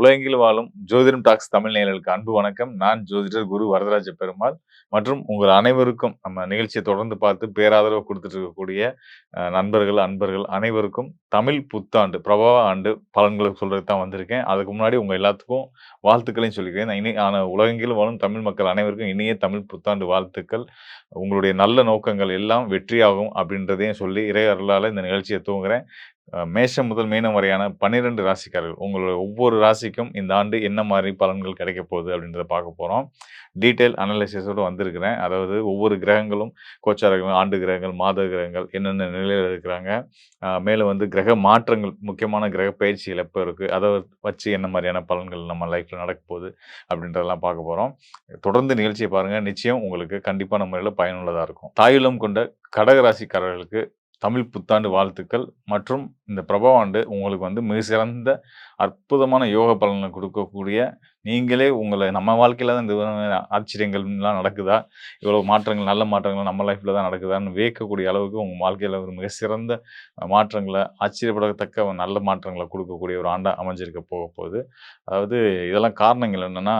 உலகெங்கிலும் வாழும் ஜோதிடம் டாக்ஸ் தமிழ் நேயர்களுக்கு அன்பு வணக்கம். நான் ஜோதிடர் குரு வரதராஜ பெருமாள் மற்றும் உங்கள் அனைவருக்கும் நம்ம நிகழ்ச்சியை தொடர்ந்து பார்த்து பேராதரவு குடுத்துட்டு இருக்கக்கூடிய நண்பர்கள், அன்பர்கள் அனைவருக்கும் தமிழ் புத்தாண்டு, பிரபவ ஆண்டு பலன்கள சொல்றதுக்கு தான் வந்திருக்கேன். அதுக்கு முன்னாடி உங்க எல்லாத்துக்கும் வாழ்த்துக்களையும் சொல்லிக்கிறேன். உலகெங்கிலும் வாழும் தமிழ் மக்கள் அனைவருக்கும் இனிய தமிழ் புத்தாண்டு வாழ்த்துக்கள். உங்களுடைய நல்ல நோக்கங்கள் எல்லாம் வெற்றியாகும் அப்படின்றதையும் சொல்லி இறை அருளால இந்த நிகழ்ச்சிய துவங்குறேன். மேஷம் முதல் மீனம் வரையான 12 ராசிக்காரர்கள். உங்களோட ஒவ்வொரு ராசிக்கும் இந்த ஆண்டு என்ன மாரி பலன்கள் கிடைக்கப் போகுது அப்படின்றத பார்க்க போறோம். டீட்டெயில் அனலைசிஸோட வந்திருக்கிறேன். அதாவது ஒவ்வொரு கிரகங்களும் கோச்சாரங்கள், ஆண்டு கிரகங்கள், மாத கிரகங்கள் என்னென்ன நிலையில இருக்கிறாங்க. மேலும் வந்து கிரக மாற்றங்கள், முக்கியமான கிரக பயிற்சிகள் எப்ப இருக்கு, அத வச்சு என்ன மாரியான பலன்கள் நம்ம லைஃப்ல நடக்கப் போகுது அப்படின்றதெல்லாம் பார்க்க போறோம். தொடர்ந்து நிகழ்ச்சிய பாருங்க. நிச்சயம் உங்களுக்கு கண்டிப்பான முறையில பயனுள்ளதா இருக்கும். தாயுள்ளம் கொண்ட கடக ராசிக்காரர்களுக்கு தமிழ் புத்தாண்டு வாழ்த்துக்கள் மற்றும் இந்த பிரபவ ஆண்டு உங்களுக்கு வந்து மிக சிறந்த அற்புதமான யோக பலன்களை கொடுக்கக்கூடிய, நீங்களே உங்கள நம்ம வாழ்க்கையில தான் இந்த ஆச்சரியங்கள்லாம் நடக்குதா? இவ்வளவு மாற்றங்கள், நல்ல மாற்றங்கள் நம்ம லைஃப்ல தான் நடக்குதான்னு வியக்கக்கூடிய அளவுக்கு உங்க வாழ்க்கையில ஒரு மிக சிறந்த மாற்றங்கள, ஆச்சரியப்படத்தக்க நல்ல மாற்றங்கள கொடுக்கக்கூடிய ஒரு ஆண்டா அமைஞ்சிருக்க போகுது. அதாவது இதெல்லாம் காரணங்கள் என்னன்னா,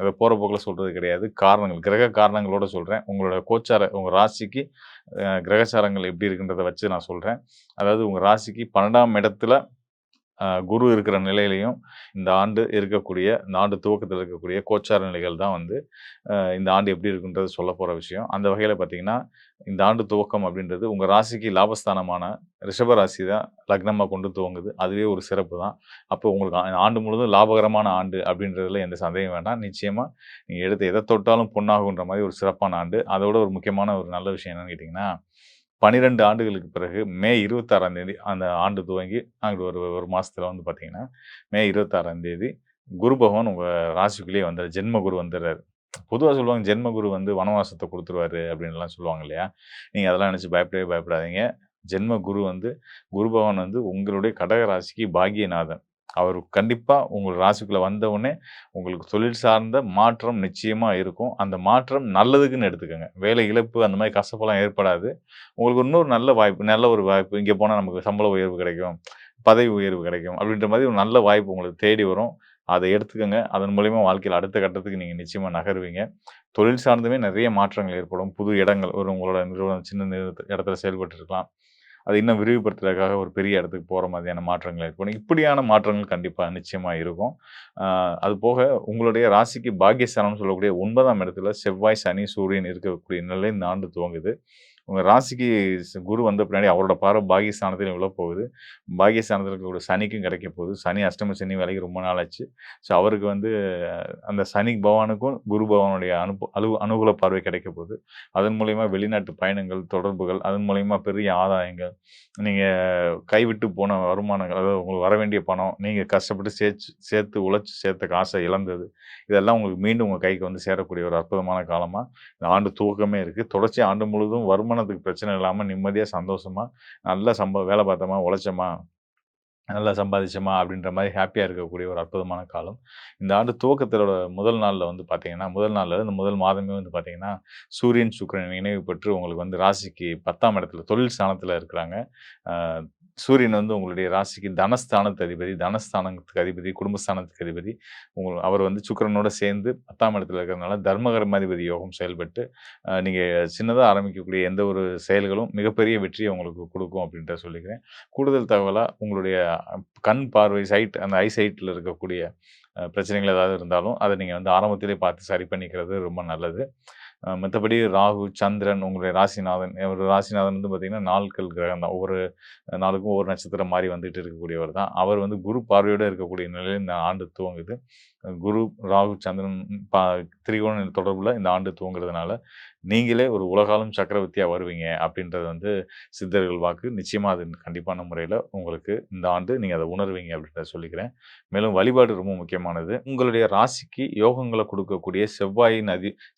அத போற போக்குல சொல்றது கிடையாது. காரணங்கள், கிரக காரணங்களோட சொல்றேன். உங்களோட உங்க ராசிக்கு கிரகச்சாரங்கள் எப்படி இருக்குன்றத வச்சு நான் சொல்றேன். அதாவது உங்க ராசிக்கு 12ஆம் இடத்துல குரு இருக்கிற நிலையிலயும், இந்த ஆண்டு துவக்கத்தில இருக்கக்கூடிய கோச்சார நிலைகள் தான் வந்து இந்த ஆண்டு எப்படி இருக்குன்றது சொல்லப்போற விஷயம். அந்த வகையில பார்த்தீங்கன்னா, இந்த ஆண்டு துவக்கம் அப்படின்றது உங்க ராசிக்கு லாபஸ்தானமான ரிஷப ராசி தான் லக்னமா கொண்டு துவங்குது. அதுவே ஒரு சிறப்பு தான். அப்போ உங்களுக்கு ஆண்டு முழுவதும் லாபகரமான ஆண்டு அப்படின்றதுல எந்த சந்தேகம் வேண்டாம். நிச்சயமா நீங்க எடுத்து எத தொட்டாலும் பொன்னாகுன்ற மாரி ஒரு சிறப்பான ஆண்டு. அதோட ஒரு முக்கியமான ஒரு நல்ல விஷயம் என்னன்னு கேட்டீங்கன்னா, 12 ஆண்டுகளுக்கு பிறகு மே 26ஆம் தேதி அந்த ஆண்டு துவங்கி அங்கிட்டு ஒரு 1 மாசத்துல வந்து பார்த்தீங்கன்னா, மே 26ஆம் தேதி குரு பகவான் உங்க ராசிக்குள்ளேயே ஜென்ம குரு வந்துர்றாரு. பொதுவா சொல்லுவாங்க, ஜென்ம குரு வந்து வனவாசத்த குடுத்துருவாரு அப்படின்லாம் சொல்லுவாங்க இல்லையா? நீங்க அதெல்லாம் நெனச்சு பயப்படவே பயப்படாதீங்க. ஜென்ம குரு வந்து குரு பகவான் வந்து உங்களுடைய கடக ராசிக்கு பாக்கியநாதன். அவர் கண்டிப்பா உங்க ராசிக்குள்ள வந்த உடனே உங்களுக்கு தொழில் சார்ந்த மாற்றம் நிச்சயமா இருக்கும். அந்த மாற்றம் நல்லதுக்குன்னு எடுத்துக்கங்க. வேலை இழப்பு அந்த மாரி கசப்பெல்லாம் ஏற்படாது. உங்களுக்கு இன்னொரு நல்ல ஒரு வாய்ப்பு. இங்க போனா நமக்கு சம்பள உயர்வு கிடைக்கும். பதவி உயர்வு கிடைக்கும். அப்படின்ற மாரி ஒரு நல்ல வாய்ப்பு உங்களுக்கு தேடி வரும். அத எடுத்துக்கங்க. அதன் மூலியமா வாழ்க்கையில அடுத்த கட்டத்துக்கு நீங்க நிச்சயமா நகருவீங்க. தொழில் சார்ந்துமே நெறைய மாற்றங்கள் ஏற்படும். புது இடங்கள் உங்களோட நிறுவனம் சின்ன இடத்துல செயல்பட்டு இருக்கலாம். அத இன்னும் விரிவுபடுத்துறதுக்காக ஒரு பெரிய இடத்துக்கு போற மாதிரியான மாற்றங்கள் ஏற்படும். இப்படியான மாற்றங்கள் கண்டிப்பா நிச்சயமா இருக்கும். அ அதுபோக உங்களுடைய ராசிக்கு பாக்கியஸ்தானம்னு சொல்லக்கூடிய 9ஆம் இடத்துல செவ்வாய், சனி, சூரியன் இருக்கக்கூடிய நிலை இந்த ஆண்டு துவங்குது. உங்க ராசிக்கு குரு வந்த பின்னாடி அவரோட பார்வை பாக்கியஸ்தானத்திலும் விழப்போகுது. பாக்கியஸ்தானத்தில இருக்கக்கூடிய சனிக்கும் கிடைக்க போகுது. சனி அஷ்டம சனி விலகி ரொம்ப நாள் ஆச்சு. ஸோ அவருக்கு வந்து அந்த சனி பகவானுக்கும் குரு பகவானுடைய அனுகூல பார்வை கிடைக்க போகுது. அதன் மூலியமா வெளிநாட்டு பயணங்கள், தொடர்புகள், அதன் மூலியமா பெரிய ஆதாயங்கள், நீங்க கைவிட்டு போன வருமானங்கள், அதாவது உங்களுக்கு வரவேண்டிய பணம், நீங்க கஷ்டப்பட்டு சேர்த்து உழைச்சு சேர்த்த காச இழந்தது, இதெல்லாம் உங்களுக்கு மீண்டும் உங்க கைக்கு வந்து சேரக்கூடிய ஒரு அற்புதமான காலமா இந்த ஆண்டு துவக்கமே இருக்கு. தொடர்ச்சியா ஆண்டு முழுவதும் வருமானத்துக்கு பிரச்சனை இல்லாம நிம்மதியா, சந்தோஷமா, நல்லா வேலை பார்த்தோமா, உழைச்சோமா, நல்லா சம்பாதிச்சோமா அப்படின்ற மாரி ஹேப்பியா இருக்கக்கூடிய ஒரு அற்புதமான காலம். இந்த ஆண்டு துவக்கத்திலோட முதல் நாள்ல வந்து பார்த்தீங்கன்னா, முதல் நாள்ல இந்த முதல் மாதமே வந்து பார்த்தீங்கன்னா, சூரியன், சுக்கிரன் இணைவு பெற்று உங்களுக்கு வந்து ராசிக்கு 10ஆம் இடத்துல தொழில் ஸ்தானத்துல இருக்கிறாங்க. அ சூரியன் வந்து உங்களுடைய ராசிக்கு தனஸ்தானத்து அதிபதி, தனஸ்தானத்துக்கு அதிபதி, குடும்பஸ்தானத்துக்கு அதிபதி. அவர் வந்து சுக்கிரனோட சேர்ந்து 10ஆம் இடத்துல இருக்கிறதுனால தர்மகர்மாதிபதி யோகம் செயல்பட்டு, நீங்க சின்னதா ஆரம்பிக்கக்கூடிய எந்த ஒரு செயல்களும் மிகப்பெரிய வெற்றிய உங்களுக்கு குடுக்கும் அப்படின்றத சொல்லிக்கிறேன். கூடுதல் தகவலா உங்களுடைய கண் பார்வை அந்த ஐ சைட்ல இருக்கக்கூடிய பிரச்சனைகள் ஏதாவது இருந்தாலும், அத நீங்க வந்து ஆரம்பத்திலேயே பார்த்து சரி பண்ணிக்கிறது ரொம்ப நல்லது. மத்தபடி ராகு, சந்திரன் உங்களுடைய ராசிநாதன், ஒரு ராசிநாதன் வந்து பார்த்தீங்கன்னா, நாட்கள் கிரகம் தான். ஒவ்வொரு நாளுக்கும் ஒவ்வொரு நட்சத்திரம் மாறி வந்துட்டு இருக்கக்கூடியவர் தான். அவர் வந்து குரு பார்வையோட இருக்கக்கூடிய நிலையில இந்த ஆண்டு துவங்குது. குரு, ராகு, சந்திரன் ப திரிகோண தொடர்புல இந்த ஆண்டு துவங்குறதுனால, நீங்களே ஒரு உலகாளும் சக்கரவர்த்தியா வருவீங்க அப்படின்றது வந்து சித்தர்கள் வாக்கு. நிச்சயமா அது கண்டிப்பான முறையில உங்களுக்கு இந்த ஆண்டு நீங்க அத உணர்வீங்க அப்படின்றத சொல்லிக்கிறேன். மேலும் வழிபாடு ரொம்ப முக்கியமானது. உங்களுடைய ராசிக்கு யோகங்கள குடுக்கக்கூடிய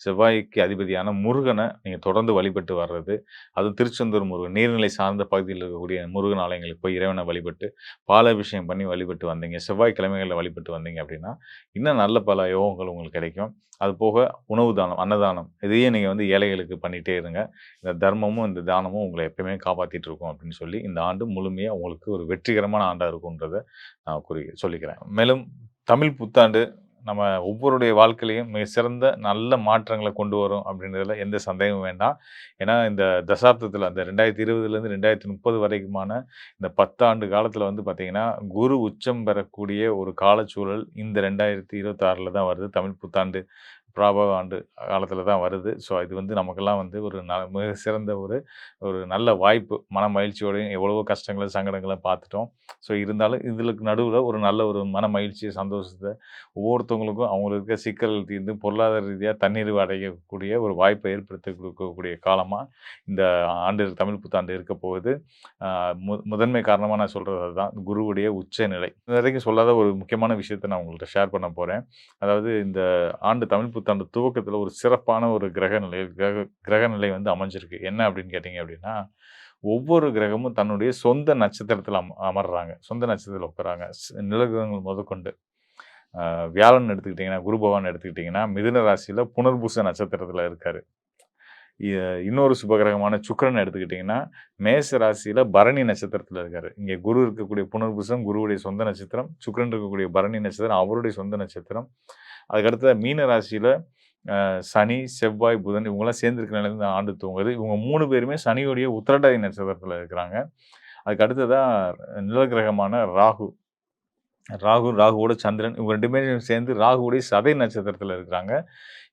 செவ்வாய்க்கு அதிபதியான முருகன நீங்க தொடர்ந்து வழிபட்டு வர்றது. அதுவும் திருச்செந்தூர் முருகன், நீர்நிலை சார்ந்த பகுதியில் இருக்கக்கூடிய முருகன் ஆலயங்களுக்கு போய் இறைவன வழிபட்டு, பாலாபிஷேகம் பண்ணி வழிபட்டு வந்தீங்க. செவ்வாய் கிழமைகள்ல வழிபட்டு வந்தீங்க அப்படின்னா, இன்னும் நல்ல பல யோகங்கள் உங்களுக்கு கிடைக்கும். அதுபோக உணவு தானம், அன்னதானம் இதையே நீங்க வந்து ஏழைகளுக்கு பண்ணிட்டே இருங்க. இந்த தர்மமும், இந்த தானமும் உங்கள எப்பயுமே காப்பாத்திட்டு இருக்கும் அப்படின்னு சொல்லி, இந்த ஆண்டு முழுமையா உங்களுக்கு ஒரு வெற்றிகரமான ஆண்டா இருக்கும்ன்றத நான் சொல்லிக்கிறேன். மேலும் தமிழ் புத்தாண்டு நம்ம ஒவ்வொருடைய வாழ்க்கையிலயும் மிக சிறந்த நல்ல மாற்றங்கள கொண்டு வரும் அப்படின்றதுல எந்த சந்தேகமும் வேண்டாம். ஏன்னா, இந்த தசாப்தத்தில அந்த 2020லேருந்து 2030 வரைக்குமான இந்த 10 ஆண்டு காலத்தில வந்து பார்த்தீங்கன்னா, குரு உச்சம் பெறக்கூடிய ஒரு காலச்சூழல் இந்த 2026ல தான் வருது. தமிழ் புத்தாண்டு பிராபவ ஆண்டு காலத்தில தான் வருது. ஸோ, இது வந்து நமக்கெல்லாம் வந்து ஒரு மிக சிறந்த ஒரு ஒரு நல்ல வாய்ப்பு. மன மகிழ்ச்சியோடையும் எவ்வளவோ கஷ்டங்கள, சங்கடங்கள பார்த்துட்டோம். ஸோ, இருந்தாலும் இதுகளுக்கு நடுவுல ஒரு நல்ல ஒரு மன மகிழ்ச்சி, சந்தோஷத்த ஒவ்வொருத்தவங்களுக்கும் அவங்களுக்கு இருக்க சிக்கல்கள் தீர்ந்து பொருளாதார ரீதியா தன்னிறைவு அடையக்கூடிய ஒரு வாய்ப்பை ஏற்படுத்தி கொடுக்கக்கூடிய காலமா இந்த ஆண்டு தமிழ் புத்தாண்டு இருக்க போகுது. ஆ முதன்மை காரணமா நான் சொல்றது அதுதான். குருவுடைய உச்சநிலை. இதுவரைக்கும் சொல்லாத ஒரு முக்கியமான விஷயத்த நான் உங்கள்ட்ட ஷேர் பண்ண போறேன். அதாவது இந்த ஆண்டு தமிழ் புத்தாண்டு துவக்கத்தில ஒரு சிறப்பான ஒரு கிரக நிலை வந்து அமைஞ்சிருக்கு. என்ன அப்படின்னு கேட்டீங்க அப்படின்னா, ஒவ்வொரு கிரகமும் தன்னுடைய சொந்த நட்சத்திரத்தில அமர்றாங்க. சொந்த நட்சத்திரத்தில உட்கார்றாங்க. நிலகிரகங்கள் முதற்கொண்டு. வியாழன் எடுத்துக்கிட்டீங்கன்னா, குரு பகவான் எடுத்துக்கிட்டீங்கன்னா, மிதுன ராசியில புனர்பூச நட்சத்திரத்தில இருக்காரு. இ இன்னொரு சுபகிரகமான சுக்கிரன் எடுத்துக்கிட்டீங்கன்னா, மேச ராசியில பரணி நட்சத்திரத்தில இருக்காரு. இங்க குரு இருக்கக்கூடிய புனர்பூசம் குருவுடைய சொந்த நட்சத்திரம். சுக்கிரன் இருக்கக்கூடிய பரணி நட்சத்திரம் அவருடைய சொந்த நட்சத்திரம். அதுக்கு அடுத்ததா மீன ராசியில சனி, செவ்வாய், புதன் இவங்கலாம் சேர்ந்திருக்க நிலையில இந்த ஆண்டு துவங்குது. இவங்க 3 பேருமே சனியுடைய உத்திரட்டாதி நட்சத்திரத்தில இருக்கிறாங்க. அதுக்கு அடுத்ததா நிழல் கிரகமான ராகு. ராகுவோட சந்திரன் இவங்க 2 பேரும் சேர்ந்து ராகுவுடைய சதய நட்சத்திரத்தில இருக்கிறாங்க.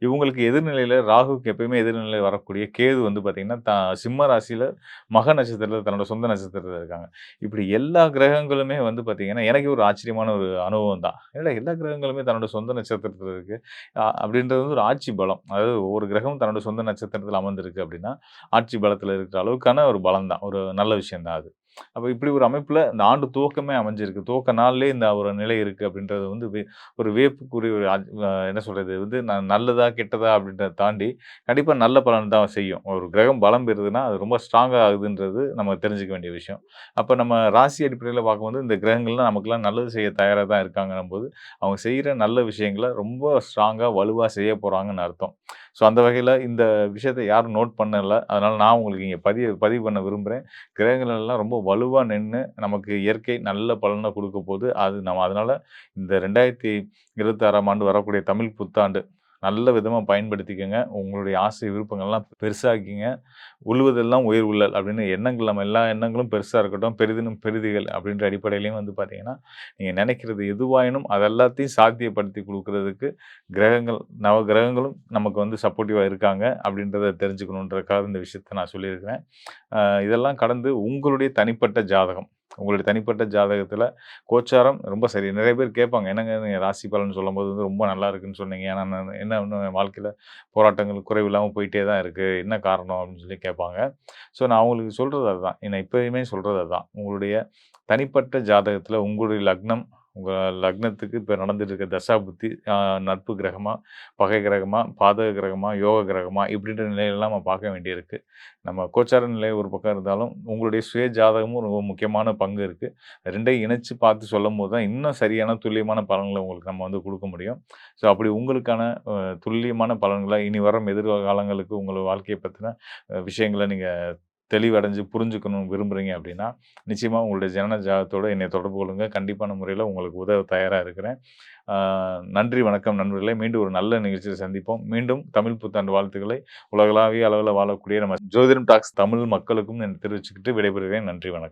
இவங்களுக்கு எதிர்நிலையில ராகுவுக்கு எப்பயுமே எதிர்நிலை வரக்கூடிய கேது வந்து பார்த்தீங்கன்னா, சிம்ம ராசியில மக நட்சத்திரத்தில தன்னோட சொந்த நட்சத்திரத்தில இருக்காங்க. இப்படி எல்லா கிரகங்களுமே வந்து பார்த்தீங்கன்னா, எனக்கே ஒரு ஆச்சரியமான ஒரு அனுபவம் தான். என்னடா எல்லா கிரகங்களுமே தன்னோட சொந்த நட்சத்திரத்தில இருக்கு. அப்படின்றது வந்து ஒரு ஆட்சி பலம். அதாவது ஒவ்வொரு கிரகமும் தன்னோட சொந்த நட்சத்திரத்தில அமர்ந்திருக்கு அப்படின்னா, ஆட்சி பலத்தில இருக்கிற அளவுக்கான ஒரு பலம் தான். ஒரு நல்ல விஷயம் தான் அது. அப்ப இப்படி ஒரு அமைப்புல இந்த ஆண்டு துவக்கமே அமைஞ்சிருக்கு. துவக்க நாள்லயே இந்த ஒரு நிலை இருக்கு அப்படின்றது வந்து ஒரு வியப்புக்குரிய ஒரு என்ன சொல்றது வந்து நல்லதா, கெட்டதா அப்படின்றத தாண்டி கண்டிப்பா நல்ல பலன் தான் செய்யும். ஒரு கிரகம் பலம் பெறுதுன்னா, அது ரொம்ப ஸ்ட்ராங்கா ஆகுதுன்றது நம்ம தெரிஞ்சுக்க வேண்டிய விஷயம். அப்ப நம்ம ராசி அடிப்படையில பார்க்கும்போது இந்த கிரகங்கள்லாம் நமக்கெல்லாம் நல்லது செய்ய தயாரா தான் இருக்காங்கன்னும்போது, அவங்க செய்ற நல்ல விஷயங்கள ரொம்ப ஸ்ட்ராங்கா, வலுவா செய்ய போறாங்கன்னு அர்த்தம். ஸோ அந்த வகையில இந்த விஷயத்த யாரும் நோட் பண்ணல. அதனால நான் உங்களுக்கு இங்க பதிவு பண்ண விரும்புறேன். கிரகங்கள் எல்லாம் ரொம்ப வலுவா நின்னு, நமக்கு இயற்கை நல்ல பலன குடுக்க போது. அது நம்ம அதனால இந்த 2026ஆம் ஆண்டு வரக்கூடிய தமிழ் புத்தாண்டு நல்ல விதமா பயன்படுத்திக்கங்க. உங்களுடைய ஆசை விருப்பங்கள்லாம் பெருசாக்கிங்க. "உழுவதெல்லாம் உயிர் உள்ளல்" அப்படின்னு எண்ணங்கள் நம்ம எல்லா எண்ணங்களும் பெருசா இருக்கட்டும். "பெரிதினும் பெரிதுகள்" அப்படின்ற அடிப்படையிலயும் வந்து பார்த்தீங்கன்னா, நீங்க நெனைக்கிறது எதுவாயினும் அது எல்லாத்தையும் சாத்தியப்படுத்தி குடுக்குறதுக்கு கிரகங்கள் நவ கிரகங்களும் நமக்கு வந்து சப்போர்ட்டிவா இருக்காங்க அப்படின்றத தெரிஞ்சுக்கணுன்றதுக்காக இந்த விஷயத்த நான் சொல்லியிருக்கிறேன். இதெல்லாம் கடந்து உங்களுடைய தனிப்பட்ட ஜாதகம். உங்களுடைய தனிப்பட்ட ஜாதகத்தில கோச்சாரம் ரொம்ப சரி. நெறைய பேர் கேட்பாங்க. "என்னங்க நீங்க ராசி பலன் சொல்லும்போது வந்து ரொம்ப நல்லா இருக்குன்னு சொன்னீங்க. ஆனா நான் என்ன இன்னும் என் வாழ்க்கையில போராட்டங்கள் குறைவில்லாம போயிட்டே தான் இருக்கு. என்ன காரணம்?" அப்படின்னு சொல்லி கேட்பாங்க. ஸோ நான் அவங்களுக்கு சொல்றது அதுதான். நான் எப்பயுமே சொல்றது அதுதான். உங்களுடைய தனிப்பட்ட ஜாதகத்தில உங்களுடைய லக்னம், உங்க லக்னத்துக்கு இப்ப நடந்துட்டு இருக்க தசாபுத்தி, நட்பு கிரகமா, பகை கிரகமா, பாதக கிரகமா, யோக கிரகமா இப்படின்ற நிலையெல்லாம் நம்ம பார்க்க வேண்டியிருக்கு. நம்ம கோச்சார நிலை ஒரு பக்கம் இருந்தாலும், உங்களுடைய சுய ஜாதகமும் ரொம்ப முக்கியமான பங்கு இருக்கு. 2யும் இணைச்சு பார்த்து சொல்லும்போது தான் இன்னும் சரியான துல்லியமான பலன்கள உங்களுக்கு நம்ம வந்து குடுக்க முடியும். ஸோ அப்படி உங்களுக்கான துல்லியமான பலன்கள இனி வரும் எதிர்காலங்களுக்கு உங்க வாழ்க்கைய பத்தின விஷயங்கள நீங்க தெளிவடைஞ்சு புரிஞ்சுக்கணும்னு விரும்புறீங்க அப்படின்னா, நிச்சயமா உங்களுடைய ஜனன ஜாதகத்தோட என்னைய தொடர்பு கொள்ளுங்க. கண்டிப்பான முறையில உங்களுக்கு உதவ தயாரா இருக்கிறேன். ஆ நன்றி, வணக்கம் நண்பர்களே. மீண்டும் ஒரு நல்ல நிகழ்ச்சியில சந்திப்போம். மீண்டும் தமிழ் புத்தாண்டு வாழ்த்துக்களை உலகளாவிய அளவில வாழக்கூடிய நம்ம ஜோதிடம் டாக்ஸ் தமிழ் மக்களுக்கும் தெரிவிச்சுக்கிட்டு விடைபெறுகிறேன். நன்றி, வணக்கம்.